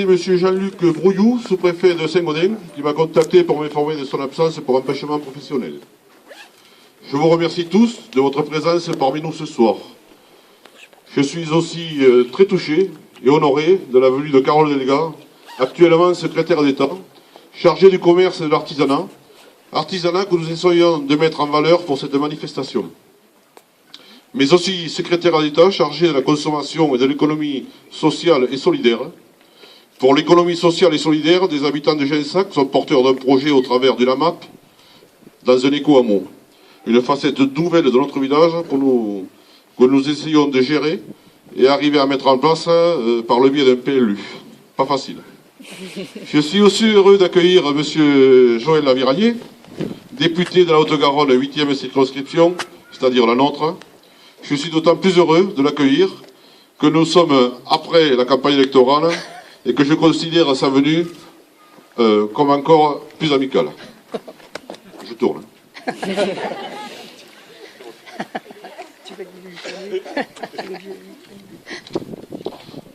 Monsieur Jean-Luc Brouillou, sous-préfet de Saint-Gaudens, qui m'a contacté pour m'informer de son absence pour empêchement professionnel. Je vous remercie tous de votre présence parmi nous ce soir. Je suis aussi très touché et honoré de la venue de Carole Delga, actuellement secrétaire d'État, chargée du commerce et de l'artisanat, artisanat que nous essayons de mettre en valeur pour cette manifestation. Mais aussi secrétaire d'État chargé de la consommation et de l'économie sociale et solidaire. Pour l'économie sociale et solidaire, des habitants de Gensac sont porteurs d'un projet au travers du LAMAP dans un éco-hameau. Une facette nouvelle de notre village que nous essayons de gérer et arriver à mettre en place par le biais d'un PLU. Pas facile. Je suis aussi heureux d'accueillir M. Joël Laviragné, député de la Haute-Garonne, 8e circonscription, c'est-à-dire la nôtre. Je suis d'autant plus heureux de l'accueillir que nous sommes après la campagne électorale et que je considère sa venue comme encore plus amicale. Je tourne.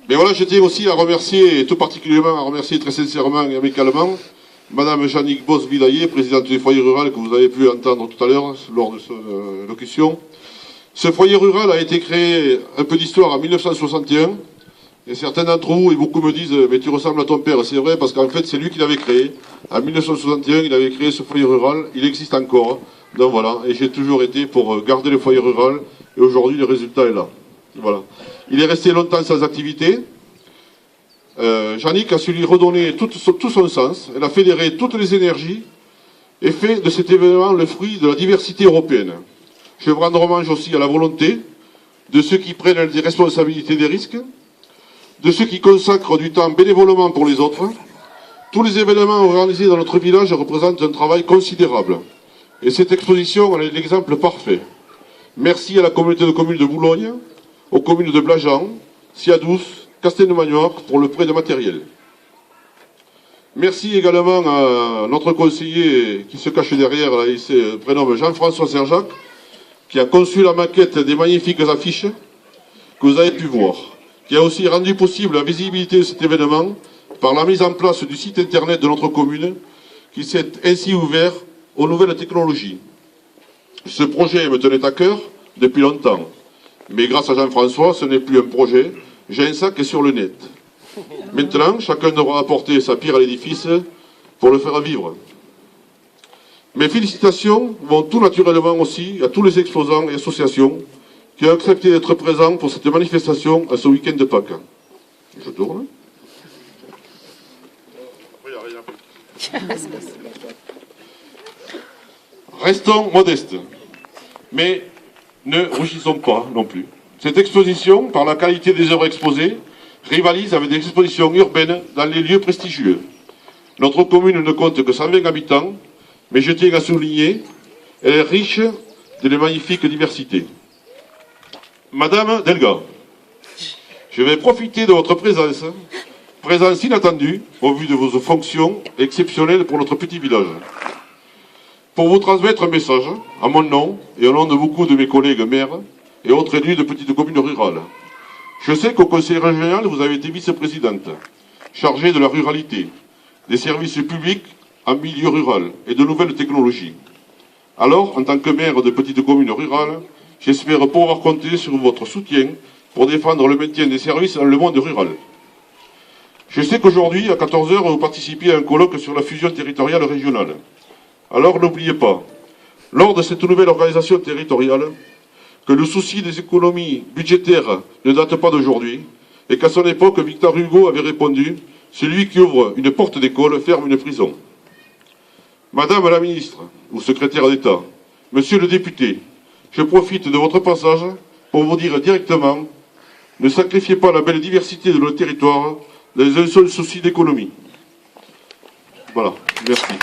Mais voilà, je tiens aussi à remercier, et tout particulièrement à remercier très sincèrement et amicalement, Madame Jeannick Boss-Vidaillé, présidente du foyer rural que vous avez pu entendre tout à l'heure lors de son locution. Ce foyer rural a été créé, un peu d'histoire, en 1961. Et certains d'entre vous, et beaucoup me disent « mais tu ressembles à ton père ». C'est vrai, parce qu'en fait, c'est lui qui l'avait créé. En 1961, il avait créé ce foyer rural. Il existe encore. Donc voilà, et j'ai toujours été pour garder le foyer rural. Et aujourd'hui, le résultat est là. Voilà. Il est resté longtemps sans activité. Jeannick a su lui redonner tout son sens. Elle a fédéré toutes les énergies et fait de cet événement le fruit de la diversité européenne. Je veux rendre hommage aussi à la volonté de ceux qui prennent des responsabilités des risques, de ceux qui consacrent du temps bénévolement pour les autres. Tous les événements organisés dans notre village représentent un travail considérable. Et cette exposition en est l'exemple parfait. Merci à la communauté de communes de Boulogne, aux communes de Blajan, Siadous, Castelnau-Magnoac pour le prêt de matériel. Merci également à notre conseiller qui se cache derrière, là, il se prénomme Jean-François Serjac, qui a conçu la maquette des magnifiques affiches que vous avez pu voir, qui a aussi rendu possible la visibilité de cet événement par la mise en place du site internet de notre commune, qui s'est ainsi ouvert aux nouvelles technologies. Ce projet me tenait à cœur depuis longtemps, mais grâce à Jean-François, ce n'est plus un projet, Gensac est sur le net. Maintenant, chacun devra apporter sa pierre à l'édifice pour le faire vivre. Mes félicitations vont tout naturellement aussi à tous les exposants et associations qui ont accepté d'être présents pour cette manifestation à ce week-end de Pâques. Je tourne. Restons modestes, mais ne rougissons pas non plus. Cette exposition, par la qualité des œuvres exposées, rivalise avec des expositions urbaines dans les lieux prestigieux. Notre commune ne compte que 120 habitants, mais je tiens à souligner, elle est riche d'une magnifique diversité. Madame Delga, je vais profiter de votre présence inattendue au vu de vos fonctions exceptionnelles pour notre petit village, pour vous transmettre un message à mon nom et au nom de beaucoup de mes collègues maires et autres élus de petites communes rurales. Je sais qu'au conseil régional, vous avez été vice-présidente, chargée de la ruralité, des services publics en milieu rural et de nouvelles technologies. Alors, en tant que maire de petite commune rurale, j'espère pouvoir compter sur votre soutien pour défendre le maintien des services dans le monde rural. Je sais qu'aujourd'hui, à 14 h, vous participez à un colloque sur la fusion territoriale régionale. Alors n'oubliez pas, lors de cette nouvelle organisation territoriale, que le souci des économies budgétaires ne date pas d'aujourd'hui, et qu'à son époque, Victor Hugo avait répondu « Celui qui ouvre une porte d'école ferme une prison ». Madame la ministre, ou secrétaire d'État, monsieur le député, je profite de votre passage pour vous dire directement « Ne sacrifiez pas la belle diversité de nos territoires dans un seul souci d'économie ». Voilà, merci.